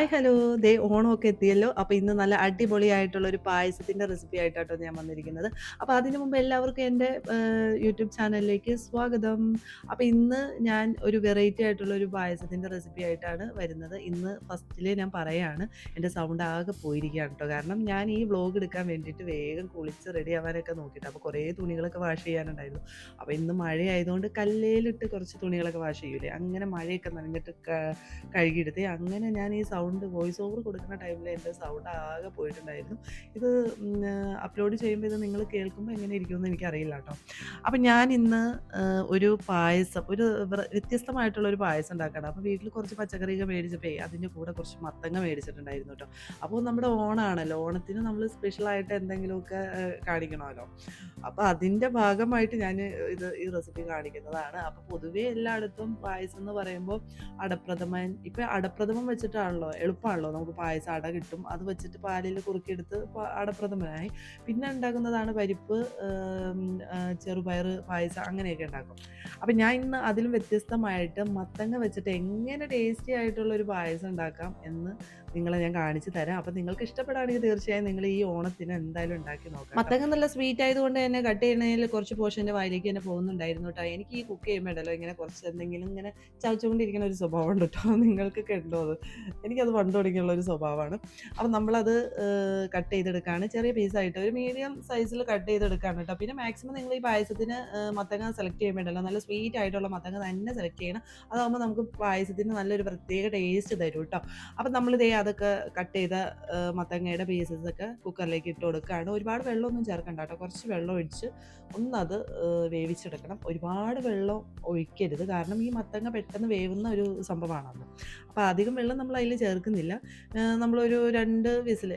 Hi hello! ദേ ഓണമൊക്കെ എത്തിയല്ലോ. അപ്പോൾ ഇന്ന് നല്ല അടിപൊളിയായിട്ടുള്ള ഒരു പായസത്തിൻ്റെ റെസിപ്പി ആയിട്ടാട്ടോ ഞാൻ വന്നിരിക്കുന്നത്. അപ്പോൾ അതിനു മുമ്പ് എല്ലാവർക്കും എൻ്റെ യൂട്യൂബ് ചാനലിലേക്ക് സ്വാഗതം. അപ്പോൾ ഇന്ന് ഞാൻ ഒരു വെറൈറ്റി ആയിട്ടുള്ള ഒരു പായസത്തിൻ്റെ റെസിപ്പി ആയിട്ടാണ് വരുന്നത്. ഇന്ന് ഫസ്റ്റിലേ ഞാൻ പറയാണ്, എൻ്റെ സൗണ്ട് ആകെ പോയിരിക്കുകയാണ് കേട്ടോ. കാരണം ഞാൻ ഈ വ്ലോഗ് എടുക്കാൻ വേണ്ടിയിട്ട് വേഗം കുളിച്ച് റെഡി ആവാനൊക്കെ നോക്കിയിട്ട് അപ്പോൾ കുറേ തുണികളൊക്കെ വാഷ് ചെയ്യാനുണ്ടായിരുന്നു. അപ്പോൾ ഇന്ന് മഴയായതുകൊണ്ട് കല്ലേലിട്ട് കുറച്ച് തുണികളൊക്കെ വാഷ് ചെയ്യൂലേ, അങ്ങനെ മഴയൊക്കെ നനഞ്ഞിട്ട് കഴുകിയെടുത്തേ. അങ്ങനെ ഞാൻ ഈ സൗണ്ട് വോയിസ് ഓവർ കൊടുക്കുന്ന ടൈമിൽ എൻ്റെ സൗണ്ട് ആകെ പോയിട്ടുണ്ടായിരുന്നു. ഇത് അപ്ലോഡ് ചെയ്യുമ്പോൾ ഇത് നിങ്ങൾ കേൾക്കുമ്പോൾ എങ്ങനെ ഇരിക്കുമെന്ന് എനിക്കറിയില്ല കേട്ടോ. അപ്പം ഞാൻ ഇന്ന് ഒരു പായസം, ഒരു വ്യത്യസ്തമായിട്ടുള്ള ഒരു പായസം ഉണ്ടാക്കണം. അപ്പോൾ വീട്ടിൽ കുറച്ച് പച്ചക്കറിയൊക്കെ മേടിച്ചപ്പോൾ അതിൻ്റെ കൂടെ കുറച്ച് മത്തങ്ങ മേടിച്ചിട്ടുണ്ടായിരുന്നു കേട്ടോ. അപ്പോൾ നമ്മുടെ ഓണമാണല്ലോ, ഓണത്തിന് നമ്മൾ സ്പെഷ്യലായിട്ട് എന്തെങ്കിലുമൊക്കെ കാണിക്കണമല്ലോ. അപ്പോൾ അതിൻ്റെ ഭാഗമായിട്ട് ഞാൻ ഈ റെസിപ്പി കാണിക്കുന്നതാണ്. അപ്പോൾ പൊതുവേ എല്ലായിടത്തും പായസം എന്ന് പറയുമ്പോൾ അടപ്രഥമൻ, ഇപ്പം അടപ്രഥമൻ വെച്ചിട്ടാണല്ലോ എളുപ്പമാണല്ലോ, നമുക്ക് പായസം അട കിട്ടും, അത് വെച്ചിട്ട് പാലിൽ കുറുക്കിയെടുത്ത് അടപ്രഥമനായി. പിന്നെ ഉണ്ടാക്കുന്നതാണ് പരിപ്പ്, ചെറുപയർ പായസം, അങ്ങനെയൊക്കെ ഉണ്ടാക്കും. അപ്പം ഞാൻ ഇന്ന് അതിലും വ്യത്യസ്തമായിട്ട് മത്തങ്ങ വെച്ചിട്ട് എങ്ങനെ ടേസ്റ്റി ആയിട്ടുള്ള ഒരു പായസം ഉണ്ടാക്കാം എന്ന് നിങ്ങളെ ഞാൻ കാണിച്ചു തരാം. അപ്പം നിങ്ങൾക്ക് ഇഷ്ടപ്പെടുകയാണെങ്കിൽ തീർച്ചയായും നിങ്ങൾ ഈ ഓണത്തിന് എന്തായാലും ഉണ്ടാക്കി നോക്കാം. മത്തങ്ങ നല്ല സ്വീറ്റ് ആയതുകൊണ്ട് തന്നെ കട്ട് ചെയ്യണതിൽ കുറച്ച് പോർഷൻ എൻ്റെ വായിലേക്ക് തന്നെ പോകുന്നുണ്ടായിരുന്നു കേട്ടോ. എനിക്ക് ഈ കുക്ക് ചെയ്യുമ്പോൾ ഉണ്ടല്ലോ ഇങ്ങനെ കുറച്ച് എന്തെങ്കിലും ഇങ്ങനെ ചവച്ചുകൊണ്ടിരിക്കുന്ന ഒരു സ്വഭാവം ഉണ്ട് കേട്ടോ. നിങ്ങൾക്കൊക്കെ ഉണ്ടോ അത്? എനിക്കത് പണ്ട് തുടങ്ങിയുള്ള ഒരു സ്വഭാവമാണ്. അപ്പം നമ്മളത് കട്ട് ചെയ്തെടുക്കുകയാണ്, ചെറിയ പീസായിട്ട് ഒരു മീഡിയം സൈസിൽ കട്ട് ചെയ്തെടുക്കുകയാണ് കേട്ടോ. പിന്നെ മാക്സിമം നിങ്ങൾ ഈ പായസത്തിന് മത്തങ്ങ സെലക്ട് ചെയ്യുമ്പോഴല്ലോ നല്ല സ്വീറ്റ് ആയിട്ടുള്ള മത്തങ്ങ തന്നെ സെലക്ട് ചെയ്യണം. അതാകുമ്പോൾ നമുക്ക് പായസത്തിന് നല്ലൊരു പ്രത്യേക ടേസ്റ്റ് തരും കേട്ടോ. അപ്പം നമ്മളിതേ അതൊക്കെ കട്ട് ചെയ്ത മത്തങ്ങയുടെ പീസസ് ഒക്കെ കുക്കറിലേക്ക് ഇട്ട് കൊടുക്കുകയാണ്. ഒരുപാട് വെള്ളമൊന്നും ചേർക്കണ്ട കേട്ടോ, കുറച്ച് വെള്ളം ഒഴിച്ച് ഒന്നത് വേവിച്ചെടുക്കണം. ഒരുപാട് വെള്ളം ഒഴിക്കരുത്, കാരണം ഈ മത്തങ്ങ പെട്ടെന്ന് വേവുന്ന ഒരു സംഭവമാണത്. അപ്പോൾ അധികം വെള്ളം നമ്മൾ അതിൽ ചേർക്കുന്നില്ല. നമ്മളൊരു രണ്ട് വിസിൽ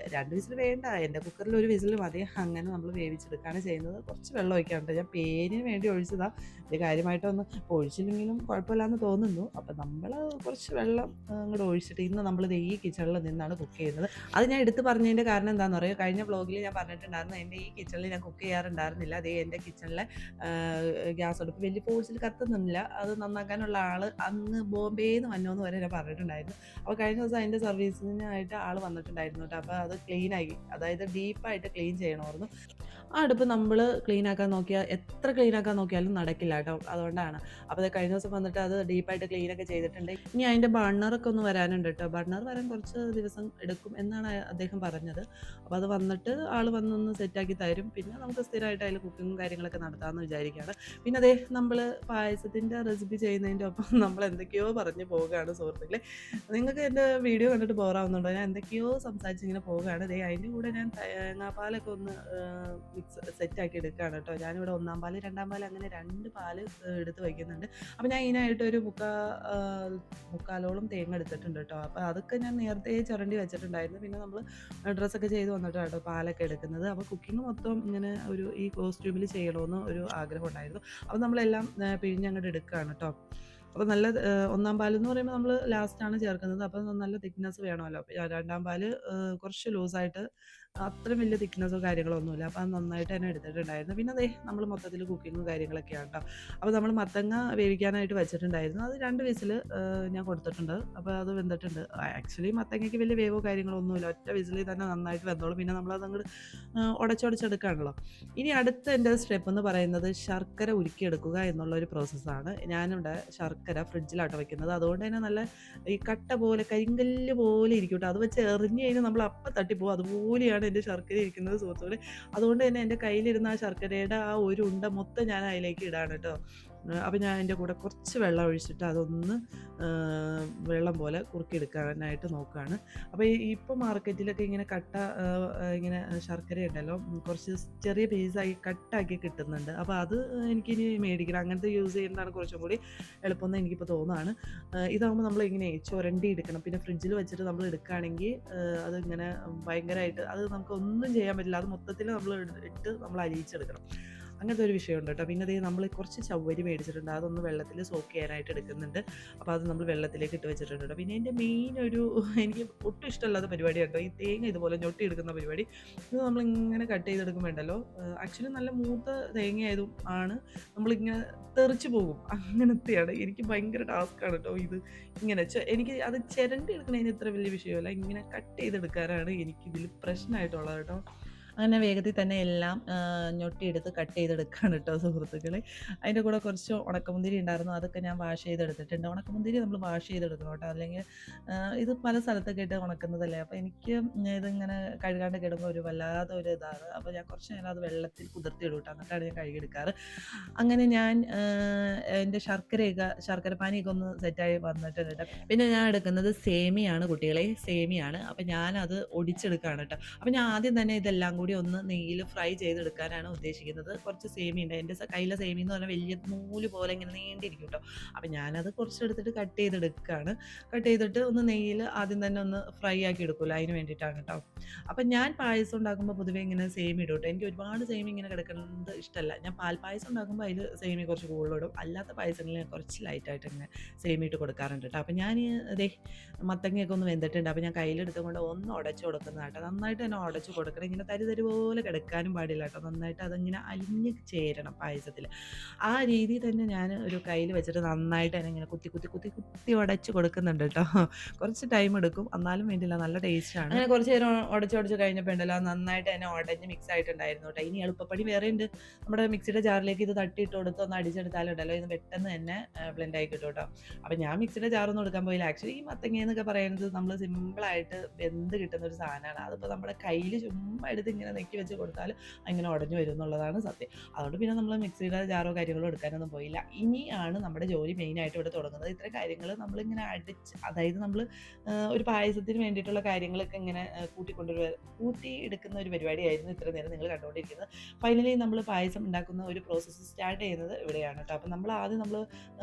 വേണ്ട, എൻ്റെ കുക്കറിൽ ഒരു വിസിൽ മതി. അങ്ങനെ നമ്മൾ വേവിച്ചെടുക്കുകയാണ് ചെയ്യുന്നത്. കുറച്ച് വെള്ളം ഒഴിക്കാറുണ്ട്, ഞാൻ പേരിന് വേണ്ടി ഒഴിച്ചതാണ്. ഇത് കാര്യമായിട്ടൊന്നും ഒഴിച്ചില്ലെങ്കിലും കുഴപ്പമില്ലാന്ന് തോന്നുന്നു. അപ്പം നമ്മൾ കുറച്ച് വെള്ളം അങ്ങോട്ട് ഒഴിച്ചിട്ട് ഇന്ന് നമ്മളിത് ഈ കിച്ചണിൽ നിന്നാണ് കുക്ക് ചെയ്യുന്നത്. അത് ഞാൻ എടുത്ത് പറഞ്ഞതിൻ്റെ കാരണം എന്താണെന്ന് പറയുക, കഴിഞ്ഞ വ്ളോഗിൽ ഞാൻ പറഞ്ഞിട്ടുണ്ടായിരുന്നു എൻ്റെ ഈ കിച്ചണിൽ ഞാൻ കുക്ക് ചെയ്യാറുണ്ടായിരുന്നില്ല. അതേ എൻ്റെ കിച്ചണിലെ ഗ്യാസ് അടുപ്പ് വലിയ ഫോഴ്സിൽ കത്തുന്നില്ല, അത് നന്നാക്കാനുള്ള ആൾ അങ്ങ് ബോംബെന്ന് വന്നോന്ന് വരെ ഞാൻ പറഞ്ഞിട്ടുണ്ടായിരുന്നു. അപ്പോൾ കഴിഞ്ഞ ദിവസം അതിൻ്റെ സർവീസിനായിട്ട് ആൾ വന്നിട്ടുണ്ടായിരുന്നു കേട്ടോ. അപ്പോൾ അത് ക്ലീനാക്കി, അതായത് ഡീപ്പായിട്ട് ക്ലീൻ ചെയ്യണമായിരുന്നു. ആ അടുപ്പ് നമ്മൾ ക്ലീനാക്കാൻ നോക്കിയാൽ എത്ര ക്ലീനാക്കാൻ നോക്കിയാലും നടക്കില്ല കേട്ടോ. അതുകൊണ്ടാണ്. അപ്പോൾ അത് കഴിഞ്ഞ ദിവസം വന്നിട്ട് അത് ഡീപ്പായിട്ട് ക്ലീനൊക്കെ ചെയ്തിട്ടുണ്ട്. ഇനി അതിൻ്റെ ബർണറൊക്കെ ഒന്ന് വരാനുണ്ട് കേട്ടോ. ബർണർ വരാൻ കുറച്ച് ദിവസം എടുക്കും എന്നാണ് അദ്ദേഹം പറഞ്ഞത്. അപ്പോൾ അത് വന്നിട്ട് ആൾ വന്നൊന്ന് സെറ്റാക്കി തരും. പിന്നെ നമുക്ക് സ്ഥിരമായിട്ട് അതിൽ കുക്കിങ്ങും കാര്യങ്ങളൊക്കെ നടത്താമെന്ന് വിചാരിക്കുകയാണ്. പിന്നെ അതേ നമ്മൾ പായസത്തിൻ്റെ റെസിപ്പി ചെയ്യുന്നതിൻ്റെ ഒപ്പം നമ്മൾ എന്തൊക്കെയോ പറഞ്ഞ് പോവുകയാണ് സുഹൃത്തുക്കളെ. നിങ്ങൾക്ക് എൻ്റെ വീഡിയോ കണ്ടിട്ട് ബോറാവുന്നുണ്ടോ? ഞാൻ എന്തൊക്കെയോ സംസാരിച്ചിങ്ങനെ പോവുകയാണ്. അതേ അതിൻ്റെ കൂടെ ഞാൻ തേങ്ങാപ്പാലൊക്കെ ഒന്ന് സെറ്റാക്കി എടുക്കുകയാണ് കേട്ടോ. ഞാനിവിടെ ഒന്നാം പാല്, രണ്ടാം പാല്, അങ്ങനെ 2 പാല് എടുത്ത് വയ്ക്കുന്നുണ്ട്. അപ്പോൾ ഞാൻ ഇതിനായിട്ടൊരു മുക്കാലോളം തേങ്ങ എടുത്തിട്ടുണ്ട് കേട്ടോ. അപ്പോൾ അതൊക്കെ ഞാൻ നേരത്തെ ചുരണ്ടി വെച്ചിട്ടുണ്ടായിരുന്നു. പിന്നെ നമ്മൾ ഡ്രസ്സൊക്കെ ചെയ്ത് വന്നിട്ടാണ് കേട്ടോ പാലൊക്കെ എടുക്കുന്നത്. അപ്പോൾ കുക്കിംഗ് മൊത്തം ഇങ്ങനെ ഈ കോസ്റ്റ്യൂമിൽ ചെയ്യണമെന്ന് ഒരു ആഗ്രഹം ഉണ്ടായിരുന്നു. അപ്പോൾ നമ്മളെല്ലാം പിഴിഞ്ഞങ്ങോട്ട് എടുക്കുകയാണ് കേട്ടോ. അപ്പോൾ നല്ല ഒന്നാം പാലെന്ന് പറയുമ്പോൾ നമ്മൾ ലാസ്റ്റാണ് ചേർക്കുന്നത്. അപ്പോൾ നല്ല തിക്നെസ് വേണമല്ലോ. രണ്ടാം പാല് കുറച്ച് ലൂസായിട്ട്, അത്രയും വലിയ തിക്നെസ്സോ കാര്യങ്ങളോ ഒന്നുമില്ല. അപ്പോൾ അത് നന്നായിട്ട് തന്നെ എടുത്തിട്ടുണ്ടായിരുന്നു. പിന്നെ അതേ നമ്മൾ മൊത്തത്തിൽ കുക്കിങ്ങും കാര്യങ്ങളൊക്കെയാണ് കേട്ടോ. അപ്പോൾ നമ്മൾ മത്തങ്ങ വേവിക്കാനായിട്ട് വെച്ചിട്ടുണ്ടായിരുന്നു. അത് 2 വിസിൽ ഞാൻ കൊടുത്തിട്ടുണ്ട്. അപ്പോൾ അത് വെന്തിട്ടുണ്ട്. ആക്ച്വലി മത്തങ്ങയ്ക്ക് വലിയ വേവോ കാര്യങ്ങളോ ഒന്നുമില്ല, ഒറ്റ വിസിലിൽ തന്നെ നന്നായിട്ട് വെന്തോളും. പിന്നെ നമ്മളത് അങ്ങോട്ട് ഉടച്ചുടച്ചെടുക്കുകയാണല്ലോ. ഇനി അടുത്ത എൻ്റെ സ്റ്റെപ്പ് എന്ന് പറയുന്നത് ശർക്കര ഉരുക്കിയെടുക്കുക എന്നുള്ളൊരു പ്രോസസ്സാണ്. ഞാനിവിടെ ശർക്കര ഫ്രിഡ്ജിലാട്ടോ വെക്കുന്നത്. അതുകൊണ്ട് തന്നെ നല്ല ഈ കട്ട പോലെ കരിങ്കല്ല് പോലെ ഇരിക്കും കേട്ടോ. അത് വെച്ച് എറിഞ്ഞ് കഴിഞ്ഞാൽ നമ്മൾ അപ്പം തട്ടിപ്പോവും. അതുപോലെയാണ് എൻ്റെ ശർക്കര ഇരിക്കുന്നത് സുഹൃത്തുക്കളെ. അതുകൊണ്ട് തന്നെ എൻ്റെ കയ്യിലിരുന്ന ആ ശർക്കരയുടെ ആ ഒരു ഉണ്ട മൊത്തം ഞാൻ അതിലേക്ക് ഇടാണ് കേട്ടോ. അപ്പോൾ ഞാൻ അതിൻ്റെ കൂടെ കുറച്ച് വെള്ളം ഒഴിച്ചിട്ട് അതൊന്ന് വെള്ളം പോലെ കുറുക്കിയെടുക്കാനായിട്ട് നോക്കുകയാണ്. അപ്പോൾ ഇപ്പോൾ മാർക്കറ്റിലൊക്കെ ഇങ്ങനെ ഇങ്ങനെ ശർക്കര ഉണ്ടല്ലോ, കുറച്ച് ചെറിയ പീസായി കട്ടാക്കി കിട്ടുന്നുണ്ട്. അപ്പോൾ അത് എനിക്കിനി മേടിക്കണം. അങ്ങനത്തെ യൂസ് ചെയ്യുന്നതാണ് കുറച്ചും കൂടി എളുപ്പമെന്ന് എനിക്കിപ്പോൾ തോന്നുകയാണ്. ഇതാകുമ്പോൾ നമ്മളിങ്ങനെ ചുരണ്ടി എടുക്കണം. പിന്നെ ഫ്രിഡ്ജിൽ വെച്ചിട്ട് നമ്മൾ എടുക്കുകയാണെങ്കിൽ അതിങ്ങനെ ഭയങ്കരമായിട്ട് അത് നമുക്കൊന്നും ചെയ്യാൻ പറ്റില്ല. അത് മൊത്തത്തിൽ നമ്മൾ ഇട്ട് നമ്മൾ അലിയിച്ചെടുക്കണം. അങ്ങനത്തെ ഒരു വിഷയമുണ്ട് കേട്ടോ. പിന്നെ അതേ നമ്മൾ കുറച്ച് ചവ്വരി മേടിച്ചിട്ടുണ്ട്, അതൊന്ന് വെള്ളത്തിൽ സോക്ക് ചെയ്യാനായിട്ട് എടുക്കുന്നുണ്ട്. അപ്പോൾ അത് നമ്മൾ വെള്ളത്തിലേക്ക് ഇട്ട് വെച്ചിട്ടുണ്ട് കേട്ടോ. പിന്നെ എൻ്റെ മെയിൻ ഒരു എനിക്ക് ഒട്ടും ഇഷ്ടമല്ലാത്ത പരിപാടി കേട്ടോ ഈ തേങ്ങ ഇതുപോലെ ഞൊട്ടി എടുക്കുന്ന പരിപാടി. ഇത് നമ്മളിങ്ങനെ കട്ട് ചെയ്തെടുക്കുമ്പോണ്ടല്ലോ, ആക്ച്വലി നല്ല മൂത്ത തേങ്ങയായതും ആണ്, നമ്മളിങ്ങനെ തെറിച്ച് പോകും, അങ്ങനത്തെയാണ്. എനിക്ക് ഭയങ്കര ടാസ്ക്കാണ് കേട്ടോ ഇത്. ഇങ്ങനെ എനിക്ക് അത് ചിരണ്ടി എടുക്കണതിന് ഇത്ര വലിയ വിഷയമല്ല, ഇങ്ങനെ കട്ട് ചെയ്തെടുക്കാനാണ് എനിക്കിതിൽ പ്രശ്നമായിട്ടുള്ളത് കേട്ടോ. അങ്ങനെ വേഗത്തിൽ തന്നെ എല്ലാം ഞൊട്ടിയെടുത്ത് കട്ട് ചെയ്തെടുക്കുകയാണ് കേട്ടോ സുഹൃത്തുക്കളെ. അതിൻ്റെ കൂടെ കുറച്ച് ഉണക്കമുന്തിരി ഉണ്ടായിരുന്നു, അതൊക്കെ ഞാൻ വാഷ് ചെയ്തെടുത്തിട്ടുണ്ട്. ഉണക്കമുന്തിരി നമ്മൾ വാഷ് ചെയ്തെടുക്കണം കേട്ടോ, അല്ലെങ്കിൽ ഇത് പല സ്ഥലത്തൊക്കെ ഇട്ട് ഉണക്കുന്നതല്ലേ. അപ്പോൾ എനിക്ക് ഇതിങ്ങനെ കഴുകാണ്ട് കിടുമ്പോൾ ഒരു വല്ലാത്ത ഒരു ഇതാണ്. അപ്പോൾ ഞാൻ കുറച്ച് നേരം അത് വെള്ളത്തിൽ കുതിർത്തിയിടും കേട്ടോ, എന്നിട്ടാണ് ഞാൻ കഴുകിയെടുക്കാറ്. അങ്ങനെ ഞാൻ എൻ്റെ ശർക്കരപ്പാനിയൊക്കെ ഒന്ന് സെറ്റായി വന്നിട്ടുണ്ട് കേട്ടോ. പിന്നെ ഞാൻ എടുക്കുന്നത് സേമിയാണ് കുട്ടികളെ, സേമിയാണ്. അപ്പോൾ ഞാനത് ഒടിച്ചെടുക്കുകയാണ് കേട്ടോ. അപ്പോൾ ഞാൻ ആദ്യം തന്നെ ഇതെല്ലാം കൂടി ഒന്ന് നെയ്യിൽ ഫ്രൈ ചെയ്തെടുക്കാനാണ് ഉദ്ദേശിക്കുന്നത്. കുറച്ച് സേമി ഉണ്ട്, എൻ്റെ കയ്യിലെ സേമി എന്ന് പറഞ്ഞാൽ വലിയ നൂല് പോലെ ഇങ്ങനെ നീണ്ടിരിക്കും കേട്ടോ. അപ്പോൾ ഞാനത് കുറച്ചെടുത്തിട്ട് കട്ട് ചെയ്തെടുക്കുകയാണ്. കട്ട് ചെയ്തിട്ട് ഒന്ന് നെയ്യിൽ ആദ്യം തന്നെ ഒന്ന് ഫ്രൈ ആക്കി എടുക്കുമല്ലോ, അതിന് വേണ്ടിയിട്ടാണ് കേട്ടോ. അപ്പം ഞാൻ പായസം ഉണ്ടാക്കുമ്പോൾ പൊതുവേ ഇങ്ങനെ സേമി ഇടും കേട്ടോ. എനിക്ക് ഒരുപാട് സേമി ഇങ്ങനെ കിടക്കുന്നത് ഇഷ്ടമല്ല. ഞാൻ പാൽപ്പായസം ഉണ്ടാക്കുമ്പോൾ അതിൽ സേമി കുറച്ച് കൂടുതലിടും, അല്ലാത്ത പായസങ്ങളിൽ ഞാൻ കുറച്ച് ലൈറ്റായിട്ട് ഇങ്ങനെ സേമി ഇട്ട് കൊടുക്കാറുണ്ട് കേട്ടോ. അപ്പം ഞാൻ ഇതേ മത്തങ്ങയൊക്കെ ഒന്ന് വെന്തിട്ടുണ്ട്. അപ്പോൾ ഞാൻ കയ്യിലെടുത്തുകൊണ്ട് ഒന്ന് ഉടച്ച് കൊടുക്കുന്നത് കേട്ടോ. നന്നായിട്ട് തന്നെ ഉടച്ച് കൊടുക്കണം, ഇങ്ങനെ തരി പോലെ കിടക്കാനും പാടില്ല കേട്ടോ. നന്നായിട്ട് അതിങ്ങനെ അലിഞ്ഞ് ചേരണം പായസത്തിൽ. ആ രീതിയിൽ തന്നെ ഞാൻ ഒരു കയ്യിൽ വെച്ചിട്ട് നന്നായിട്ട് തന്നെ ഇങ്ങനെ കുത്തി കുത്തി കുത്തി കുത്തി ഉടച്ച് കൊടുക്കുന്നുണ്ട് കേട്ടോ. കുറച്ച് ടൈം എടുക്കും, എന്നാലും വേണ്ടില്ല, നല്ല ടേസ്റ്റാണ്. അങ്ങനെ കുറച്ച് നേരം ഉടച്ച് കഴിഞ്ഞപ്പോൾ ഉണ്ടല്ലോ നന്നായിട്ട് തന്നെ ഉടഞ്ഞ് മിക്സ് ആയിട്ടുണ്ടായിരുന്നു കേട്ടോ. ഇനി എളുപ്പപ്പണി വേറെ ഉണ്ട്, നമ്മുടെ മിക്സിയുടെ ജാറിലേക്ക് ഇത് തട്ടിയിട്ട് കൊടുത്ത് ഒന്ന് അടിച്ചെടുത്താലുണ്ടല്ലോ ഇത് പെട്ടെന്ന് തന്നെ ബ്ലെൻഡ് ആയി കിട്ടും കേട്ടോ. അപ്പം ഞാൻ മിക്സിയുടെ ജാറൊന്നും എടുക്കാൻ പോയില്ല. ആക്ച്വലി ഈ മത്തങ്ങ എന്നൊക്കെ പറയുന്നത് നമ്മൾ സിമ്പിളായിട്ട് വെന്ത് കിട്ടുന്ന ഒരു സാധനമാണ്. അതിപ്പോൾ നമ്മുടെ കയ്യിൽ ചുമ്മാ എടുത്ത് ഇങ്ങനെ നെക്കി വെച്ച് കൊടുത്താൽ അങ്ങനെ ഉടഞ്ഞു വരും എന്നുള്ളതാണ് സത്യം. അതുകൊണ്ട് പിന്നെ നമ്മൾ മിക്സിയുടെ ജാറോ കാര്യങ്ങളോ എടുക്കാനൊന്നും പോയില്ല. ഇനിയാണ് നമ്മുടെ ജോലി മെയിനായിട്ട് ഇവിടെ തുടങ്ങുന്നത്. ഇത്ര കാര്യങ്ങൾ നമ്മളിങ്ങനെ അതായത് നമ്മൾ ഒരു പായസത്തിന് വേണ്ടിയിട്ടുള്ള കാര്യങ്ങളൊക്കെ ഇങ്ങനെ കൂട്ടി എടുക്കുന്ന ഒരു പരിപാടിയായിരുന്നു ഇത്ര നേരം നിങ്ങൾ കണ്ടുകൊണ്ടിരിക്കുന്നത്. ഫൈനലി നമ്മൾ പായസം ഉണ്ടാക്കുന്ന ഒരു പ്രോസസ്സ് സ്റ്റാർട്ട് ചെയ്യുന്നത് ഇവിടെയാണ് കേട്ടോ. അപ്പം ആദ്യം നമ്മൾ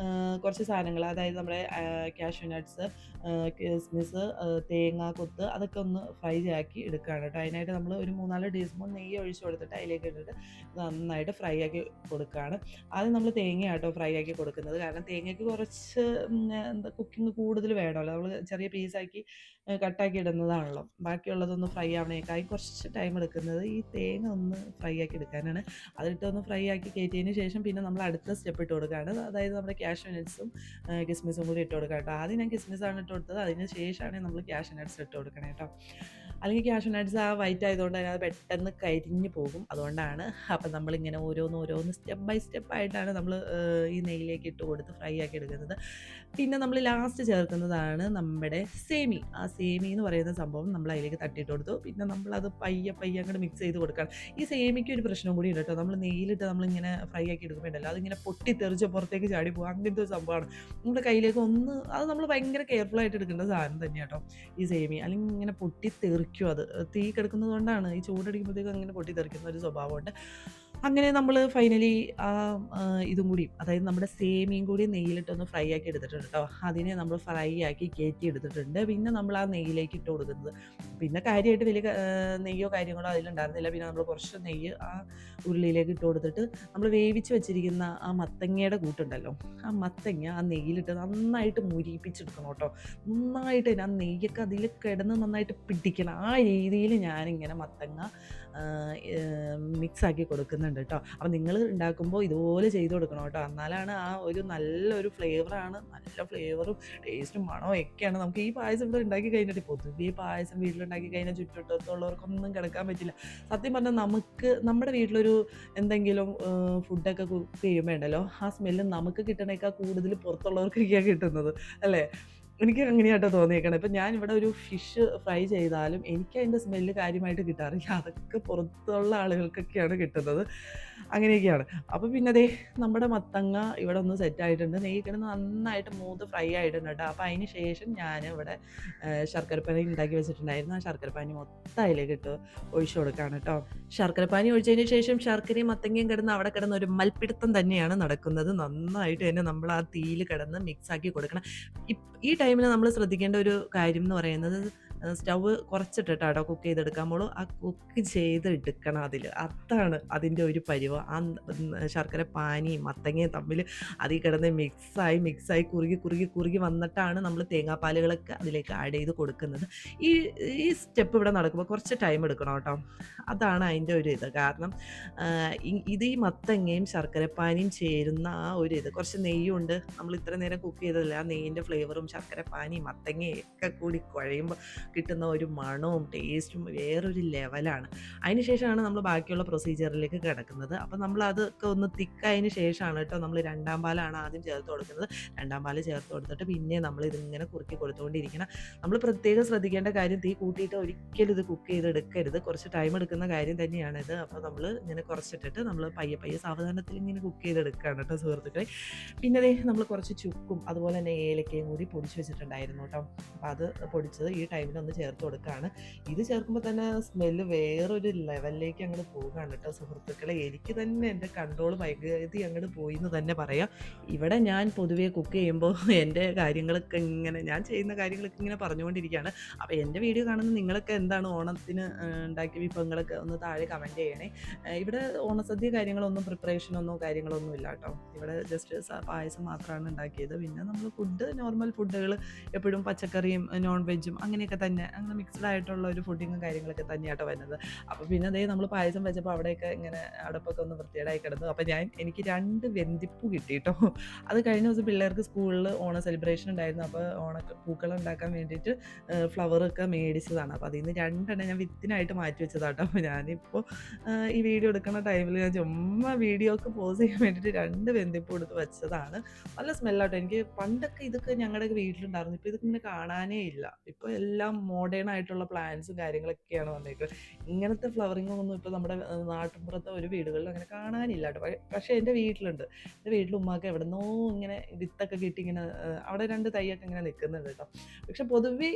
കുറച്ച് സാധനങ്ങൾ, അതായത് നമ്മുടെ കാഷ്യൂ നട്ട്സ്, കിസ്മിസ്, തേങ്ങ കൊത്ത്, അതൊക്കെ ഒന്ന് ഫ്രൈ ആക്കി എടുക്കുകയാണ് കേട്ടോ. അതിനായിട്ട് നമ്മൾ ഒരു 3-4 ടീസ്പൂൺ നെയ്യ് ഒഴിച്ച് കൊടുത്തിട്ട് അതിലേക്ക് ഇട്ടിട്ട് നന്നായിട്ട് ഫ്രൈ ആക്കി കൊടുക്കുകയാണ്. ആദ്യം നമ്മൾ തേങ്ങയാട്ടോ ഫ്രൈ ആക്കി കൊടുക്കുന്നത്, കാരണം തേങ്ങയ്ക്ക് കുറച്ച് കുക്കിംഗ് കൂടുതൽ വേണമല്ലോ. നമ്മൾ ചെറിയ പീസാക്കി കട്ടാക്കി ഇടുന്നതാണല്ലോ. ബാക്കിയുള്ളതൊന്ന് ഫ്രൈ ആവണേക്കായി കുറച്ച് ടൈം എടുക്കുന്നത് ഈ തേങ്ങ ഒന്ന് ഫ്രൈ ആക്കി എടുക്കാനാണ്. അതിട്ട് ഒന്ന് ഫ്രൈ ആക്കി കയറ്റിയതിന് ശേഷം പിന്നെ നമ്മൾ അടുത്ത സ്റ്റെപ്പ് ഇട്ട് കൊടുക്കുകയാണ്. അതായത് നമ്മുടെ കാഷ്യൂ നട്ട്സും കിസ്മിസും കൂടി ഇട്ട് കൊടുക്കാം കേട്ടോ. ആദ്യം ഞാൻ കിസ്മിസാണ് ഇട്ട് കൊടുത്തത്, അതിന് ശേഷമാണ് നമ്മൾ കാഷ്യൂ നട്ട്സ് ഇട്ട് കൊടുക്കണേ കേട്ടോ. അല്ലെങ്കിൽ കാഷ്യൂ നട്ട്സ് ആ വൈറ്റ് ആയതുകൊണ്ട് തന്നെ അത് പെട്ടെന്ന് കരിഞ്ഞു പോകും, അതുകൊണ്ടാണ്. അപ്പം നമ്മളിങ്ങനെ ഓരോന്ന് സ്റ്റെപ്പ് ബൈ സ്റ്റെപ്പായിട്ടാണ് നമ്മൾ ഈ നെയ്യിലേക്ക് ഇട്ട് കൊടുത്ത് ഫ്രൈ ആക്കി എടുക്കുന്നത്. പിന്നെ നമ്മൾ ലാസ്റ്റ് ചേർക്കുന്നതാണ് നമ്മുടെ സേമി. ആ സേമി എന്ന് പറയുന്ന സംഭവം നമ്മൾ അതിലേക്ക് തട്ടിയിട്ട് കൊടുത്തു. പിന്നെ നമ്മളത് പയ്യെ അങ്ങോട്ട് മിക്സ് ചെയ്ത് കൊടുക്കണം. ഈ സേമിക്ക് ഒരു പ്രശ്നം കൂടി ഉണ്ട് കേട്ടോ. നമ്മൾ നെയ്യിലിട്ട് നമ്മളിങ്ങനെ ഫ്രൈ ആക്കി എടുക്കുമ്പോഴല്ലോ അതിങ്ങനെ പൊട്ടിത്തെറിച്ച് പുറത്തേക്ക് ചാടി പോകും, അങ്ങനത്തെ ഒരു സംഭവമാണ്. നമ്മുടെ കയ്യിലേക്ക് അത് നമ്മൾ ഭയങ്കര കെയർഫുള്ളായിട്ട് എടുക്കേണ്ട സാധനം തന്നെയാണ് കേട്ടോ ഈ സേമി. അല്ലെങ്കിൽ ഇങ്ങനെ പൊട്ടിത്തെറിക്കും, അത് തീ കിടക്കുന്നത് കൊണ്ടാണ് ഈ ചൂടടിക്കുമ്പോഴത്തേക്കും അങ്ങനെ പൊട്ടിത്തെറിക്കുന്ന ഒരു സ്വഭാവമുണ്ട്. അങ്ങനെ നമ്മൾ ഫൈനലി ഇതും കൂടി, അതായത് നമ്മുടെ സേമിയും കൂടി നെയ്യിലിട്ടൊന്ന് ഫ്രൈ ആക്കി എടുത്തിട്ടുണ്ട് കേട്ടോ. അതിനെ നമ്മൾ ഫ്രൈ ആക്കി കയറ്റി എടുത്തിട്ടുണ്ട്. പിന്നെ നമ്മൾ ആ നെയ്യിലേക്ക് ഇട്ട് കൊടുക്കുന്നത്, പിന്നെ കാര്യമായിട്ട് വലിയ നെയ്യോ കാര്യങ്ങളോ അതിലുണ്ടായിരുന്നില്ല. പിന്നെ നമ്മൾ കുറച്ച് നെയ്യ് ആ ഉരുളിയിലേക്ക് ഇട്ട് കൊടുത്തിട്ട് നമ്മൾ വേവിച്ച് വെച്ചിരിക്കുന്ന ആ മത്തങ്ങയുടെ കൂട്ടുണ്ടല്ലോ, ആ മത്തങ്ങ ആ നെയ്യിലിട്ട് നന്നായിട്ട് മുരിപ്പിച്ചെടുക്കണം കേട്ടോ. നന്നായിട്ട് ആ നെയ്യൊക്കെ അതിൽ കിടന്ന് നന്നായിട്ട് പിടിക്കണം. ആ രീതിയിൽ ഞാനിങ്ങനെ മത്തങ്ങ മിക്സാക്കി കൊടുക്കുന്നുണ്ട് കേട്ടോ. അപ്പം നിങ്ങൾ ഉണ്ടാക്കുമ്പോൾ ഇതുപോലെ ചെയ്ത് കൊടുക്കണം കേട്ടോ. എന്നാലാണ് ആ ഒരു നല്ലൊരു ഫ്ലേവറാണ്, നല്ല ഫ്ലേവറും ടേസ്റ്റും മണവും ഒക്കെയാണ് നമുക്ക് ഈ പായസം ഇവിടെ ഉണ്ടാക്കി കഴിഞ്ഞിട്ട്. പൊതുവേ പായസം വീട്ടിലുണ്ടാക്കി കഴിഞ്ഞാൽ ചുറ്റുവട്ടത്തുള്ളവർക്കൊന്നും കിടക്കാൻ പറ്റില്ല. സത്യം പറഞ്ഞാൽ നമ്മുടെ വീട്ടിലൊരു എന്തെങ്കിലും ഫുഡൊക്കെ കുക്ക് ചെയ്യുമ്പോൾ ഉണ്ടല്ലോ, ആ സ്മെല്ല് നമുക്ക് കിട്ടണേക്കാൾ കൂടുതൽ പുറത്തുള്ളവർക്കൊക്കെയാണ് കിട്ടുന്നത് അല്ലേ. എനിക്ക് അങ്ങനെയാട്ടോ തോന്നിയേക്കണം. ഇപ്പം ഞാൻ ഇവിടെ ഒരു ഫിഷ് ഫ്രൈ ചെയ്താലും എനിക്ക് അതിൻ്റെ സ്മെല്ല് കാര്യമായിട്ട് കിട്ടാറില്ല, അതൊക്കെ പുറത്തുള്ള ആളുകൾക്കൊക്കെയാണ് കിട്ടുന്നത്. അങ്ങനെയൊക്കെയാണ്. അപ്പോൾ പിന്നെ അതേ നമ്മുടെ മത്തങ്ങ ഇവിടെ ഒന്ന് സെറ്റായിട്ടുണ്ട്. നെയ്യ് കിടന്ന് നന്നായിട്ട് മൂത്ത് ഫ്രൈ ആയിട്ടുണ്ട് കേട്ടോ. അപ്പോൾ അതിന് ശേഷം ഞാൻ ഇവിടെ ശർക്കരപ്പാനി ഉണ്ടാക്കി വെച്ചിട്ടുണ്ടായിരുന്നു. ആ ശർക്കരപ്പാനി മൊത്തം അതിലേക്ക് ഇട്ട് ഒഴിച്ചു കൊടുക്കുകയാണ് കേട്ടോ. ശർക്കരപ്പാനി ഒഴിച്ചതിന് ശേഷം ശർക്കരയും മത്തങ്ങയും കിടന്ന് അവിടെ കിടന്ന് ഒരു മൽപ്പിടുത്തം തന്നെയാണ് നടക്കുന്നത്. നന്നായിട്ട് തന്നെ നമ്മൾ ആ തീയിൽ കിടന്ന് മിക്സാക്കി കൊടുക്കണം. ഈ ടൈമിൽ നമ്മൾ ശ്രദ്ധിക്കേണ്ട ഒരു കാര്യം എന്ന് പറയുന്നത്, സ്റ്റൗവ് കുറച്ചിട്ടിട്ടാട്ടോ കുക്ക് ചെയ്തെടുക്കാൻ പോളൂ. ആ കുക്ക് ചെയ്തെടുക്കണം അതാണ് അതിൻ്റെ ഒരു പരുവം. ശർക്കര പാനിയും മത്തങ്ങയും തമ്മിൽ അതിൽ കിടന്ന് മിക്സായി കുറുകി വന്നിട്ടാണ് നമ്മൾ തേങ്ങാപ്പാലുകളൊക്കെ അതിലേക്ക് ആഡ് ചെയ്ത് കൊടുക്കുന്നത്. ഈ ഈ സ്റ്റെപ്പ് ഇവിടെ നടക്കുമ്പോൾ കുറച്ച് ടൈം എടുക്കണം കേട്ടോ. അതാണ് അതിൻ്റെ ഒരു ഇത്. കാരണം ഇത് ഈ മത്തങ്ങയും ശർക്കരപ്പാനിയും ചേരുന്ന ആ ഒരു ഇത്, കുറച്ച് നെയ്യുണ്ട്. നമ്മൾ ഇത്ര നേരം കുക്ക് ചെയ്തതല്ലേ, ആ നെയ്യിൻ്റെ ഫ്ലേവറും ശർക്കരപ്പാനിയും മത്തങ്ങയും ഒക്കെ കൂടി കുഴയുമ്പോൾ കിട്ടുന്ന ഒരു മണവും ടേസ്റ്റും വേറൊരു ലെവലാണ്. അതിന് ശേഷമാണ് നമ്മൾ ബാക്കിയുള്ള പ്രൊസീജിയറിലേക്ക് കിടക്കുന്നത്. അപ്പോൾ നമ്മൾ അതൊക്കെ ഒന്ന് തിക്കായതിന് ശേഷമാണ് കേട്ടോ നമ്മൾ രണ്ടാം പാലാണ് ആദ്യം ചേർത്ത് കൊടുക്കുന്നത്. രണ്ടാം പാല് ചേർത്ത് കൊടുത്തിട്ട് പിന്നെ നമ്മൾ ഇതിങ്ങനെ കുറുക്കി കൊടുത്തുകൊണ്ടിരിക്കണം. നമ്മൾ പ്രത്യേകം ശ്രദ്ധിക്കേണ്ട കാര്യം, തീ കൂട്ടിയിട്ട് ഒരിക്കലും ഇത് കുക്ക് ചെയ്തെടുക്കരുത്. കുറച്ച് ടൈം എടുക്കുന്ന കാര്യം തന്നെയാണിത്. അപ്പോൾ നമ്മൾ ഇങ്ങനെ കുറച്ചിട്ടിട്ട് നമ്മൾ പയ്യെ സാവധാനത്തിൽ ഇങ്ങനെ കുക്ക് ചെയ്തെടുക്കുകയാണ് കേട്ടോ സുഹൃത്തുക്കളെ. പിന്നെ നമ്മൾ കുറച്ച് ചുക്കും അതുപോലെ തന്നെ ഏലക്കയും കൂടി പൊടിച്ച് വെച്ചിട്ടുണ്ടായിരുന്നു കേട്ടോ. അപ്പോൾ അത് പൊടിച്ചത് ഈ ടൈമിൽ ഒന്ന് ചേർത്ത് കൊടുക്കുകയാണ്. ഇത് ചേർക്കുമ്പോൾ തന്നെ സ്മെല്ല് വേറൊരു ലെവലിലേക്ക് അങ്ങോട്ട് പോകുകയാണ് കേട്ടോ സുഹൃത്തുക്കളെ. എനിക്ക് തന്നെ എൻ്റെ കൺട്രോൾ പകുതി അങ്ങോട്ട് പോയി എന്ന് തന്നെ പറയാം. ഇവിടെ ഞാൻ പൊതുവേ കുക്ക് ചെയ്യുമ്പോൾ എൻ്റെ കാര്യങ്ങളൊക്കെ ഇങ്ങനെ, ഞാൻ ചെയ്യുന്ന കാര്യങ്ങളൊക്കെ ഇങ്ങനെ പറഞ്ഞുകൊണ്ടിരിക്കുകയാണ്. അപ്പോൾ എൻ്റെ വീഡിയോ കാണുന്ന നിങ്ങളൊക്കെ എന്താണ് ഓണത്തിന് ഉണ്ടാക്കിയ വിഭവങ്ങളൊക്കെ ഒന്ന് താഴെ കമൻറ്റ് ചെയ്യണേ. ഇവിടെ ഓണസദ്യ കാര്യങ്ങളൊന്നും പ്രിപ്പറേഷനൊന്നും കാര്യങ്ങളൊന്നും ഇല്ല കേട്ടോ. ഇവിടെ ജസ്റ്റ് പായസം മാത്രമാണ് ഉണ്ടാക്കിയത്. പിന്നെ നമ്മൾ നോർമൽ ഫുഡുകൾ എപ്പോഴും പച്ചക്കറിയും നോൺ വെജും അങ്ങനെയൊക്കെ തന്നെ, അങ്ങനെ മിക്സ്ഡ് ആയിട്ടുള്ള ഒരു ഫുഡിങ്ങും കാര്യങ്ങളൊക്കെ തന്നെയാട്ടോ വരുന്നത്. അപ്പോൾ പിന്നെ നമ്മൾ പായസം വെച്ചപ്പോൾ അവിടെയൊക്കെ ഇങ്ങനെ അടുപ്പൊക്കെ ഒന്ന് വൃത്തികേടായി കിടന്നു. അപ്പോൾ എനിക്ക് 2 വെന്തിപ്പ് കിട്ടി കേട്ടോ. അത് കഴിഞ്ഞ ദിവസം പിള്ളേർക്ക് സ്കൂളിൽ ഓണ സെലിബ്രേഷൻ ഉണ്ടായിരുന്നു. അപ്പോൾ പൂക്കളം ഉണ്ടാക്കാൻ വേണ്ടിയിട്ട് ഫ്ലവറൊക്കെ മേടിച്ചതാണ്. അപ്പോൾ അതിൽ നിന്ന് 2 ഞാൻ വിത്തിനായിട്ട് മാറ്റി വെച്ചതാട്ടോ. അപ്പോൾ ഞാനിപ്പോൾ ഈ വീഡിയോ എടുക്കുന്ന ടൈമിൽ ഞാൻ ചുമ്മാ വീഡിയോക്ക് പോസ് ചെയ്യാൻ വേണ്ടിയിട്ട് 2 വെന്തിപ്പ് കൊടുത്ത് വെച്ചതാണ്. നല്ല സ്മെല്ലാട്ടോ. എനിക്ക് പണ്ടൊക്കെ ഇതൊക്കെ ഞങ്ങളുടെയൊക്കെ വീട്ടിലുണ്ടായിരുന്നു. ഇപ്പോൾ ഇതൊക്കെ ഇങ്ങനെ കാണാനേ ഇല്ല. ഇപ്പോൾ എല്ലാം മോഡേൺ ആയിട്ടുള്ള പ്ലാന്റ്സും കാര്യങ്ങളൊക്കെയാണ് വന്നേക്കുന്നത്. ഇങ്ങനത്തെ ഫ്ലവറിംഗ് ഒന്നും ഇപ്പോൾ നമ്മുടെ നാട്ടിൻപുറത്തെ ഒരു വീടുകളിൽ അങ്ങനെ കാണാനില്ല കേട്ടോ. പക്ഷേ എൻ്റെ വീട്ടിലുണ്ട്. എൻ്റെ വീട്ടിൽ ഉമ്മാക്ക് എവിടെന്നോ ഇങ്ങനെ വിത്തൊക്കെ കിട്ടി ഇങ്ങനെ അവിടെ 2 തൈയൊക്കെ ഇങ്ങനെ നിൽക്കുന്നുണ്ട് കേട്ടോ. പക്ഷെ പൊതുവേ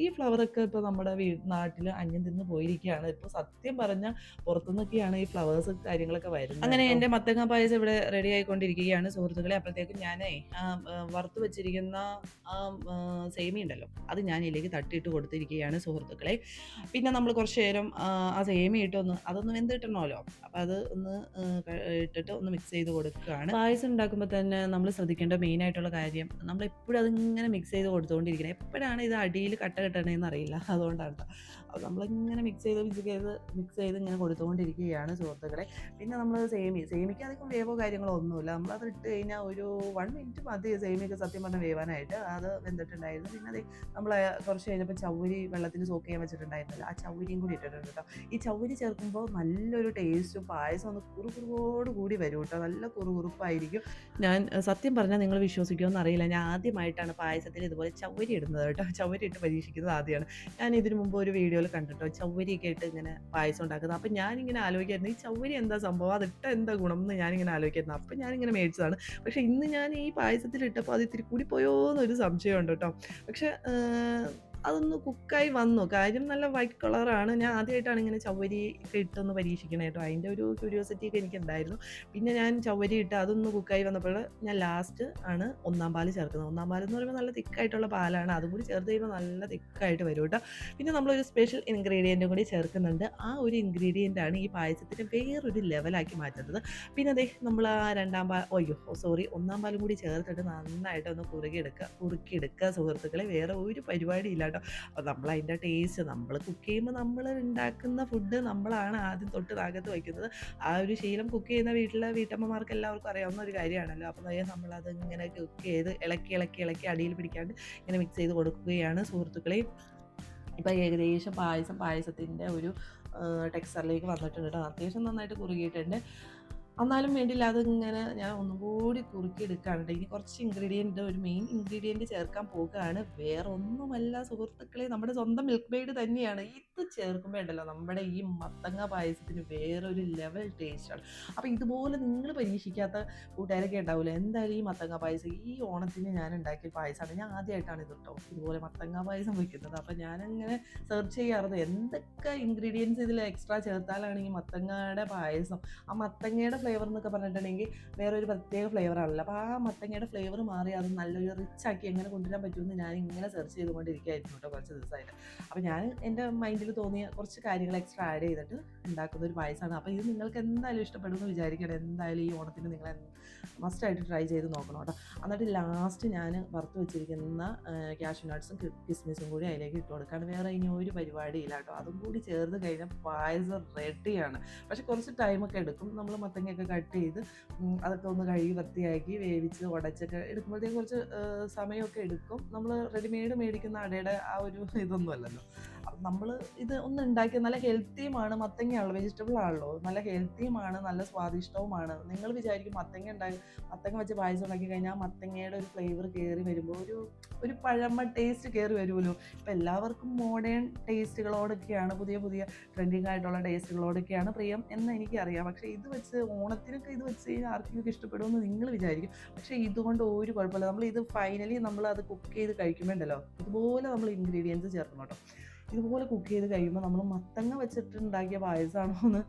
ഈ ഫ്ലവറൊക്കെ ഇപ്പോൾ നമ്മുടെ നാട്ടിൽ അന്യം നിന്ന് പോയിരിക്കുകയാണ്. ഇപ്പോൾ സത്യം പറഞ്ഞാൽ പുറത്തുനിന്നൊക്കെയാണ് ഈ ഫ്ലവേഴ്സ് കാര്യങ്ങളൊക്കെ വരുന്നത്. അങ്ങനെ എൻ്റെ മത്തങ്ങ പായസം ഇവിടെ റെഡി ആയിക്കൊണ്ടിരിക്കുകയാണ് സുഹൃത്തുക്കളെ. അപ്പോഴത്തേക്കും ഞാനേ വറുത്ത് വെച്ചിരിക്കുന്ന സേമിയ ഉണ്ടല്ലോ, അത് ഞാൻ ഇതിലേക്ക് തട്ടിയിട്ട് കൊടുത്തിരിക്കുകയാണ് സുഹൃത്തുക്കളെ. പിന്നെ നമ്മൾ കുറച്ച് നേരം ആ സേമിയ ഇട്ടൊന്ന് അതൊന്ന് വെന്തിട്ടണമല്ലോ. അപ്പോൾ അത് ഒന്ന് ഇട്ടിട്ട് ഒന്ന് മിക്സ് ചെയ്ത് കൊടുക്കുകയാണ്. പായസം ഉണ്ടാക്കുമ്പോൾ തന്നെ നമ്മൾ ശ്രദ്ധിക്കേണ്ട മെയിനായിട്ടുള്ള കാര്യം, നമ്മൾ എപ്പോഴും അതിങ്ങനെ മിക്സ് ചെയ്ത് കൊടുത്തുകൊണ്ടിരിക്കണം. എപ്പോഴാണ് ഇത് അടിയിൽ കട്ട കെട്ടണേന്ന് അറിയില്ല, അതുകൊണ്ടാണ് കേട്ടോ. അപ്പോൾ നമ്മളിങ്ങനെ മിക്സ് ചെയ്ത് ഇങ്ങനെ കൊടുത്തുകൊണ്ടിരിക്കുകയാണ് സുഹൃത്തുക്കളെ. പിന്നെ നമ്മൾ സേമിക്ക് അധികം വേവോ കാര്യങ്ങളോ ഒന്നുമില്ല. നമ്മളത് ഇട്ട് കഴിഞ്ഞാൽ ഒരു 1 മിനിറ്റ് മതി സേമിയൊക്കെ സത്യം പറഞ്ഞാൽ വേവാനായിട്ട്. അത് വെന്തിട്ടുണ്ടായിരുന്നു. പിന്നെ അത് നമ്മൾ കുറച്ച് കഴിഞ്ഞപ്പോൾ ചൗരി വെള്ളത്തിൽ സോക്ക് ചെയ്യാൻ വെച്ചിട്ടുണ്ടായിരുന്നല്ലോ, ആ ചൗരിയും കൂടി ഇട്ടിട്ടുണ്ട് കേട്ടോ. ഈ ചൗരി ചേർക്കുമ്പോൾ നല്ലൊരു ടേസ്റ്റും പായസം ഒന്ന് കുറുകുറുവോട് കൂടി വരും കേട്ടോ. നല്ല കുറുകുറുപ്പായിരിക്കും. ഞാൻ സത്യം പറഞ്ഞാൽ നിങ്ങൾ വിശ്വസിക്കുമെന്ന് അറിയില്ല, ഞാൻ ആദ്യമായിട്ടാണ് പായസത്തിൽ ഇതുപോലെ ചൗരി ഇടുന്നത് കേട്ടോ. ചൗരി ഇട്ട് പരീക്ഷിക്കുന്നത് ആദ്യമാണ്. ഞാൻ ഇതിനു മുമ്പ് ഒരു വീഡിയോയിൽ കണ്ടിട്ടോ ചൗരിയൊക്കെ ഇട്ട് ഇങ്ങനെ പായസം ഉണ്ടാക്കുന്നത്. അപ്പം ഞാനിങ്ങനെ ആലോചിക്കായിരുന്നു ഈ ചൗരി എന്താ സംഭവം, അതിട്ട് എന്താ ഗുണം എന്ന് ഞാനിങ്ങനെ ആലോചിക്കായിരുന്നു. അപ്പം ഞാനിങ്ങനെ മേടിച്ചതാണ്. പക്ഷേ ഇന്ന് ഞാൻ ഈ പായസത്തിൽ ഇട്ടപ്പോൾ അത് ഇത്തിരി കൂടി പോയോ എന്നൊരു സംശയമുണ്ട് കേട്ടോ. പക്ഷേ അതൊന്ന് കുക്കായി വന്നു. കാര്യം നല്ല വൈറ്റ് കളറാണ്. ഞാൻ ആദ്യമായിട്ടാണ് ഇങ്ങനെ ചവ്വരി ഒക്കെ ഇട്ടൊന്ന് പരീക്ഷിക്കണേ കേട്ടോ. അതിൻ്റെ ഒരു ക്യൂരിയോസിറ്റി ഒക്കെ എനിക്കുണ്ടായിരുന്നു. പിന്നെ ഞാൻ ചവ്വരി ഇട്ട് അതൊന്ന് കുക്കായി വന്നപ്പോൾ ഞാൻ ലാസ്റ്റ് ആണ് 1-ാം പാല് ചേർക്കുന്നത്. 1-ാം പാലെന്ന് പറയുമ്പോൾ നല്ല തിക്കായിട്ടുള്ള പാലാണ്. അതും കൂടി ചേർത്ത് കഴിയുമ്പോൾ നല്ല തിക്കായിട്ട് വരും കേട്ടോ. പിന്നെ നമ്മളൊരു സ്പെഷ്യൽ ഇൻഗ്രീഡിയൻറ്റും കൂടി ചേർക്കുന്നുണ്ട്. ആ ഒരു ഇൻഗ്രീഡിയൻ്റാണ് ഈ പായസത്തിൻ്റെ വേറൊരു ലെവലാക്കി മാറ്റുന്നത്. പിന്നെ നമ്മൾ ആ 1-ാം പാലും കൂടി ചേർത്തിട്ട് നന്നായിട്ട് ഒന്ന് കുറുക്കിയെടുക്കുക സുഹൃത്തുക്കളെ. വേറെ ഒരു പരിപാടിയില്ല കേട്ടോ. അപ്പോൾ നമ്മളതിൻ്റെ ടേസ്റ്റ്, നമ്മൾ കുക്ക് ചെയ്യുമ്പോൾ നമ്മൾ ഉണ്ടാക്കുന്ന ഫുഡ് നമ്മളാണ് ആദ്യം തൊട്ട് താകത്ത് വയ്ക്കുന്നത്. ആ ഒരു ശീലം കുക്ക് ചെയ്യുന്ന വീട്ടമ്മമാർക്ക് എല്ലാവർക്കും അറിയാവുന്ന ഒരു കാര്യമാണല്ലോ. അപ്പോൾ നമ്മളത് ഇങ്ങനെ കുക്ക് ചെയ്ത് ഇളക്കി അടിയിൽ പിടിക്കാണ്ട് ഇങ്ങനെ മിക്സ് ചെയ്ത് കൊടുക്കുകയാണ് സുഹൃത്തുക്കളെ. ഇപ്പോൾ ഏകദേശം പായസത്തിൻ്റെ ഒരു ടെക്സ്ചറിലേക്ക് വന്നിട്ടുണ്ട് കേട്ടോ. അത്യാവശ്യം നന്നായിട്ട് കുറുകിയിട്ടുണ്ട്. എന്നാലും വേണ്ടിയില്ല, അതിങ്ങനെ ഞാൻ ഒന്നും കൂടി കുറുക്കിയെടുക്കുകയാണ്. ഇനി കുറച്ച് ഒരു മെയിൻ ഇൻഗ്രീഡിയൻറ്റ് ചേർക്കാൻ പോകുകയാണ്. വേറെ ഒന്നുമല്ല സുഹൃത്തുക്കളെ, നമ്മുടെ സ്വന്തം മിൽക്ക് മെയ്ഡ് തന്നെയാണ്. ഇത് ചേർക്കുമ്പോൾ ഉണ്ടല്ലോ നമ്മുടെ ഈ മത്തങ്ങ പായസത്തിന് വേറൊരു ലെവൽ ടേസ്റ്റാണ്. അപ്പോൾ ഇതുപോലെ നിങ്ങൾ പരീക്ഷിക്കാത്ത കൂട്ടുകാരൊക്കെ ഉണ്ടാവില്ല. എന്തായാലും ഈ മത്തങ്ങ പായസം ഈ ഓണത്തിന് ഞാൻ ഉണ്ടാക്കിയ പായസമാണ്. ഞാൻ ആദ്യമായിട്ടാണ് ഇത് കേട്ടോ ഇതുപോലെ മത്തങ്ങ പായസം വയ്ക്കുന്നത്. അപ്പോൾ ഞാനങ്ങനെ സെർച്ച് ചെയ്യാറുണ്ട് എന്തൊക്കെ ഇൻഗ്രീഡിയൻസ് ഇതിൽ എക്സ്ട്രാ ചേർത്താലാണ് ഈ മത്തങ്ങയുടെ പായസം, ആ മത്തങ്ങയുടെ ഫ്ലേവർ എന്നൊക്കെ പറഞ്ഞിട്ടുണ്ടെങ്കിൽ വേറൊരു പ്രത്യേക ഫ്ലേവറാണല്ലോ. അപ്പോൾ ആ മത്തങ്ങയുടെ ഫ്ലേവർ മാറി അത് നല്ലൊരു റിച്ചാക്കി എങ്ങനെ കൊണ്ടുവരാൻ പറ്റുമെന്ന് ഞാൻ ഇങ്ങനെ സെർച്ച് ചെയ്തുകൊണ്ടിരിക്കുകയായിരുന്നു കേട്ടോ കുറച്ച് ദിവസമായിട്ട്. അപ്പോൾ ഞാൻ എൻ്റെ മൈൻഡിൽ തോന്നിയ കുറച്ച് കാര്യങ്ങൾ എക്സ്ട്രാ ആഡ് ചെയ്തിട്ട് ഉണ്ടാക്കുന്ന ഒരു പായസമാണ്. അപ്പോൾ ഇത് നിങ്ങൾക്ക് എന്തായാലും ഇഷ്ടപ്പെടുമെന്ന് വിചാരിക്കണം. എന്തായാലും ഈ ഓണത്തിന് നിങ്ങൾ മസ്റ്റായിട്ട് ട്രൈ ചെയ്ത് നോക്കണം കേട്ടോ. എന്നിട്ട് ലാസ്റ്റ് ഞാൻ വറുത്ത് വെച്ചിരിക്കുന്ന കാഷ്യൂ നട്ട്സും കിസ്മിസും കൂടി അതിലേക്ക് ഇട്ട് കൊടുക്കാണ്. വേറെ ഇനി ഒരു പരിപാടിയില്ല കേട്ടോ. അതും കൂടി ചേർന്ന് കഴിഞ്ഞാൽ പായസം റെഡിയാണ്. പക്ഷെ കുറച്ച് ടൈമൊക്കെ എടുക്കും. നമ്മൾ മത്തങ്ങയൊക്കെ കട്ട് ചെയ്ത് അതൊക്കെ ഒന്ന് കഴുകി വൃത്തിയാക്കി വേവിച്ച് ഉടച്ചൊക്കെ എടുക്കുമ്പോഴത്തേക്ക് കുറച്ച് സമയമൊക്കെ എടുക്കും. നമ്മൾ റെഡിമെയ്ഡ് മേടിക്കുന്ന അടയുടെ ആ ഒരു ഇതൊന്നും അല്ലല്ലോ. അപ്പം നമ്മൾ ഇത് ഒന്ന് ഉണ്ടാക്കിയ നല്ല ഹെൽത്തിയുമാണ്. മത്തങ്ങയാണല്ലോ, വെജിറ്റബിൾ ആണല്ലോ, നല്ല ഹെൽത്തിയുമാണ്, നല്ല സ്വാദിഷ്ടവുമാണ്. നിങ്ങൾ വിചാരിക്കും മത്തങ്ങ വെച്ച് പായസം ഉണ്ടാക്കി കഴിഞ്ഞാൽ മത്തങ്ങയുടെ ഒരു ഫ്ലേവർ കയറി വരുമ്പോൾ ഒരു പഴമ ടേസ്റ്റ് കയറി വരുമല്ലോ. ഇപ്പം എല്ലാവർക്കും മോഡേൺ ടേസ്റ്റുകളോടൊക്കെയാണ്, പുതിയ പുതിയ ട്രെൻഡിങ് ആയിട്ടുള്ള ടേസ്റ്റുകളോടൊക്കെയാണ് പ്രിയം എന്ന് എനിക്കറിയാം. പക്ഷേ ഇത് വെച്ച് ഓണത്തിനൊക്കെ ഇത് വെച്ച് കഴിഞ്ഞാൽ ആർക്കെങ്കിലും ഇഷ്ടപ്പെടുമെന്ന് നിങ്ങൾ വിചാരിക്കും. പക്ഷേ ഇതുകൊണ്ട് ഒരു കുഴപ്പമില്ല. നമ്മൾ ഇത് ഫൈനലി നമ്മൾ അത് കുക്ക് ചെയ്ത് കഴിക്കുമ്പോണ്ടല്ലോ, ഇതുപോലെ നമ്മൾ ഇൻഗ്രീഡിയൻസ് ചേർക്കണം കേട്ടോ. ഇതുപോലെ കുക്ക് ചെയ്ത് കഴിയുമ്പോൾ നമ്മൾ മത്തങ്ങ വെച്ചിട്ടുണ്ടാക്കിയ പായസമാണോ എന്ന്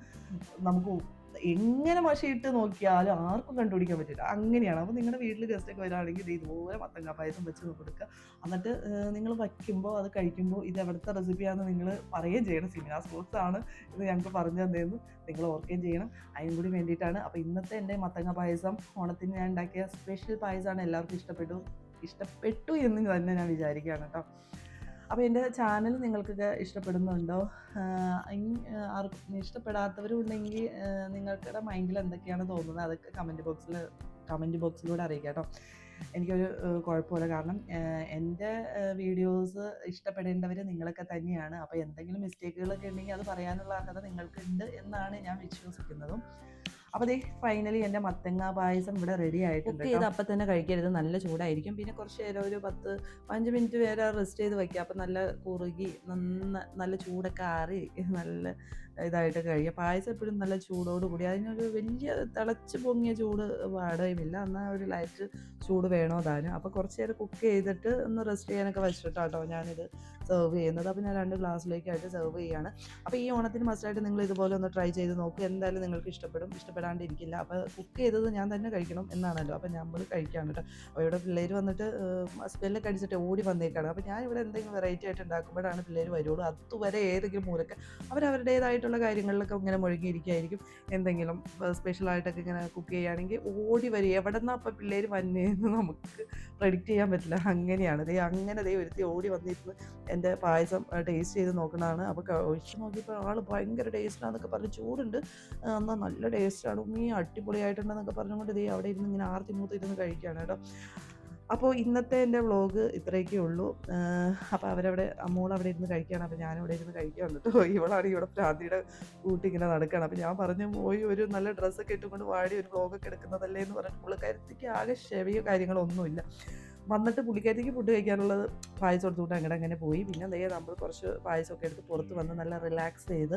നമുക്ക് എങ്ങനെ മഷിയിട്ട് നോക്കിയാലും ആർക്കും കണ്ടുപിടിക്കാൻ പറ്റില്ല. അങ്ങനെയാണ്. അപ്പോൾ നിങ്ങളുടെ വീട്ടിൽ ഗസ്റ്റൊക്കെ വരികയാണെങ്കിൽ ഇതുപോലെ മത്തങ്ങ പായസം വെച്ച് കൊടുക്കുക. എന്നിട്ട് നിങ്ങൾ വയ്ക്കുമ്പോൾ അത് കഴിക്കുമ്പോൾ ഇത് എവിടുത്തെ റെസിപ്പിയാണെന്ന് നിങ്ങൾ പറയുകയും ചെയ്യണം. സിമിന സ്പോർട്സ് ആണ് ഇത് ഞങ്ങൾക്ക് പറഞ്ഞു തന്നതെന്ന് നിങ്ങൾ ഓർക്കുകയും ചെയ്യണം. അതിനും കൂടി വേണ്ടിയിട്ടാണ്. അപ്പോൾ ഇന്നത്തെ എൻ്റെ മത്തങ്ങ പായസം ഓണത്തിന് ഞാൻ ഉണ്ടാക്കിയ സ്പെഷ്യൽ പായസമാണ്. എല്ലാവർക്കും ഇഷ്ടപ്പെട്ടു എന്ന് തന്നെ ഞാൻ വിചാരിക്കുകയാണ് കേട്ടോ. അപ്പോൾ എൻ്റെ ചാനൽ നിങ്ങൾക്കൊക്കെ ഇഷ്ടപ്പെടുന്നുണ്ടോ? ആർക്കും ഇഷ്ടപ്പെടാത്തവരുണ്ടെങ്കിൽ നിങ്ങൾക്കുടെ മൈൻഡിൽ എന്തൊക്കെയാണ് തോന്നുന്നത് അതൊക്കെ കമൻറ്റ് ബോക്സിലൂടെ അറിയിക്കാം കേട്ടോ. എനിക്കൊരു കുഴപ്പമില്ല. കാരണം എൻ്റെ വീഡിയോസ് ഇഷ്ടപ്പെടേണ്ടവർ നിങ്ങളൊക്കെ തന്നെയാണ്. അപ്പോൾ എന്തെങ്കിലും മിസ്റ്റേക്കുകളൊക്കെ ഉണ്ടെങ്കിൽ അത് പറയാനുള്ള അർഹത നിങ്ങൾക്കുണ്ട് എന്നാണ് ഞാൻ വിശ്വസിക്കുന്നതും. അപ്പോൾ ദേ ഫൈനലി എൻ്റെ മത്തങ്ങ പായസം ഇവിടെ റെഡി ആയിട്ടുണ്ട്. കുക്ക് ചെയ്ത് അപ്പം തന്നെ കഴിക്കരുത്, നല്ല ചൂടായിരിക്കും. പിന്നെ കുറച്ച് നേരം ഒരു 10-15 മിനിറ്റ് വരെ റെസ്റ്റ് ചെയ്ത് വയ്ക്കുക. അപ്പം നല്ല കുറുകി നല്ല ചൂടൊക്കെ ആറി നല്ല ഇതായിട്ട് കഴിയുക. പായസം എപ്പോഴും നല്ല ചൂടോടുകൂടി, അതിനൊരു വലിയ തിളച്ച് പൊങ്ങിയ ചൂട് പാടുകയുമില്ല, എന്നാൽ ഒരു ലൈറ്റ് ചൂട് വേണോ താനും. അപ്പോൾ കുറച്ച് നേരം കുക്ക് ചെയ്തിട്ട് ഒന്ന് റെസ്റ്റ് ചെയ്യാനൊക്കെ വെച്ചിട്ടാട്ടോ ഞാനിത് സെർവ് ചെയ്യുന്നത്. അപ്പോൾ ഞാൻ 2 ഗ്ലാസ്സിലേക്കായിട്ട് സെർവ് ചെയ്യുകയാണ്. അപ്പോൾ ഈ ഓണത്തിന് മസ്റ്റായിട്ട് നിങ്ങൾ ഇതുപോലെ ഒന്ന് ട്രൈ ചെയ്ത് നോക്കുക. എന്തായാലും നിങ്ങൾക്ക് ഇഷ്ടപ്പെടാണ്ടിരിക്കില്ല. അപ്പോൾ കുക്ക് ചെയ്തത് ഞാൻ തന്നെ കഴിക്കണം എന്നാണല്ലോ. അപ്പോൾ നമ്മൾ കഴിക്കുകയാണ് കേട്ടോ. അപ്പോൾ ഇവിടെ പിള്ളേർ വന്നിട്ട് സ്മെല്ലൊക്കെ അടിച്ചിട്ട് ഓടി വന്നേക്കാണ്. അപ്പോൾ ഞാനിവിടെ എന്തെങ്കിലും വെറൈറ്റി ആയിട്ട് ഉണ്ടാക്കുമ്പോഴാണ് പിള്ളേർ വരുള്ളൂ. അതുവരെ ഏതെങ്കിലും മൂലൊക്കെ അവരവരുടേതായിട്ടുള്ള കാര്യങ്ങളിലൊക്കെ ഇങ്ങനെ മുഴുകിയിരിക്കുകയായിരിക്കും. എന്തെങ്കിലും സ്പെഷ്യലായിട്ടൊക്കെ ഇങ്ങനെ കുക്ക് ചെയ്യുകയാണെങ്കിൽ ഓടി വരും. എവിടെ നിന്നാണ് അപ്പോൾ പിള്ളേർ വന്നേന്ന് നമുക്ക് പ്രെഡിക്റ്റ് ചെയ്യാൻ പറ്റില്ല. അങ്ങനെയാണ് അങ്ങനെ ഒരുത്തി ഓടി വന്നിരുന്ന് എൻ്റെ പായസം ടേസ്റ്റ് ചെയ്ത് നോക്കണതാണ്. അപ്പോൾ ഒഴിച്ച് നോക്കിയപ്പോൾ ആൾ ഭയങ്കര ടേസ്റ്റാണെന്നൊക്കെ പറഞ്ഞ് ചൂടുണ്ട്, എന്നാൽ നല്ല ടേസ്റ്റാണ്, അടിപൊളിയായിട്ടുണ്ടെന്നൊക്കെ പറഞ്ഞുകൊണ്ട് അവിടെ ഇരുന്ന് ഇങ്ങനെ ആർത്തി മൂത്തിരുന്ന് കഴിക്കുകയാണ് കേട്ടോ. അപ്പോൾ ഇന്നത്തെ എൻ്റെ വ്ളോഗ് ഇത്രയൊക്കെ ഉള്ളൂ. അപ്പോൾ അമ്മോൾ അവിടെ ഇരുന്ന് കഴിക്കുകയാണ്. അപ്പോൾ ഞാനിവിടെ ഇരുന്ന് കഴിക്കുകയാണ് കേട്ടോ. ഇവളാണ് ഇവിടെ ഭ്രാന്തിയുടെ കൂട്ടി ഇങ്ങനെ നടക്കുകയാണ്. അപ്പോൾ ഞാൻ പറഞ്ഞു പോയി ഒരു നല്ല ഡ്രസ്സൊക്കെ ഇട്ടുകൊണ്ട് വാടി ഒരു വ്ളോഗൊക്കെ എടുക്കുന്നതല്ലേ എന്ന് പറഞ്ഞിട്ട് പുള്ളിക്കാരത്തേക്ക് ആകെ ക്ഷമയോ കാര്യങ്ങളൊന്നുമില്ല. വന്നിട്ട് പുള്ളിക്കാരത്തേക്ക് ഫുഡ് കഴിക്കാനുള്ളത് പായസം എടുത്തുകൊണ്ട് അങ്ങനെ പോയി. പിന്നെ നമ്മൾ കുറച്ച് പായസമൊക്കെ എടുത്ത് പുറത്ത് വന്ന് നല്ല റിലാക്സ് ചെയ്ത്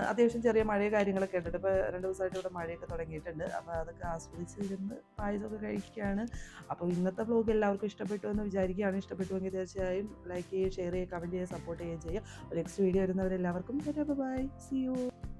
അത്യാവശ്യം ചെറിയ മഴയോ കാര്യങ്ങളൊക്കെ ഉണ്ട്. ഇപ്പോൾ 2 ദിവസമായിട്ട് ഇവിടെ മഴയൊക്കെ തുടങ്ങിയിട്ടുണ്ട്. അപ്പോൾ അതൊക്കെ ആസ്വദിച്ച് ഇരുന്ന് പായസമൊക്കെ കഴിക്കുകയാണ്. അപ്പോൾ ഇന്നത്തെ വ്ളോഗ് എല്ലാവർക്കും ഇഷ്ടപ്പെട്ടു എന്ന് വിചാരിക്കുകയാണ്. ഇഷ്ടപ്പെട്ടുവെങ്കിൽ തീർച്ചയായും ലൈക്ക് ചെയ്യുക, ഷെയർ ചെയ്യുക, കമൻറ്റ് ചെയ്യുക, സപ്പോർട്ട് ചെയ്യുകയും ചെയ്യുക. നെക്സ്റ്റ് വീഡിയോ വരുന്നവരെല്ലാവർക്കും ബൈ, സീ യു.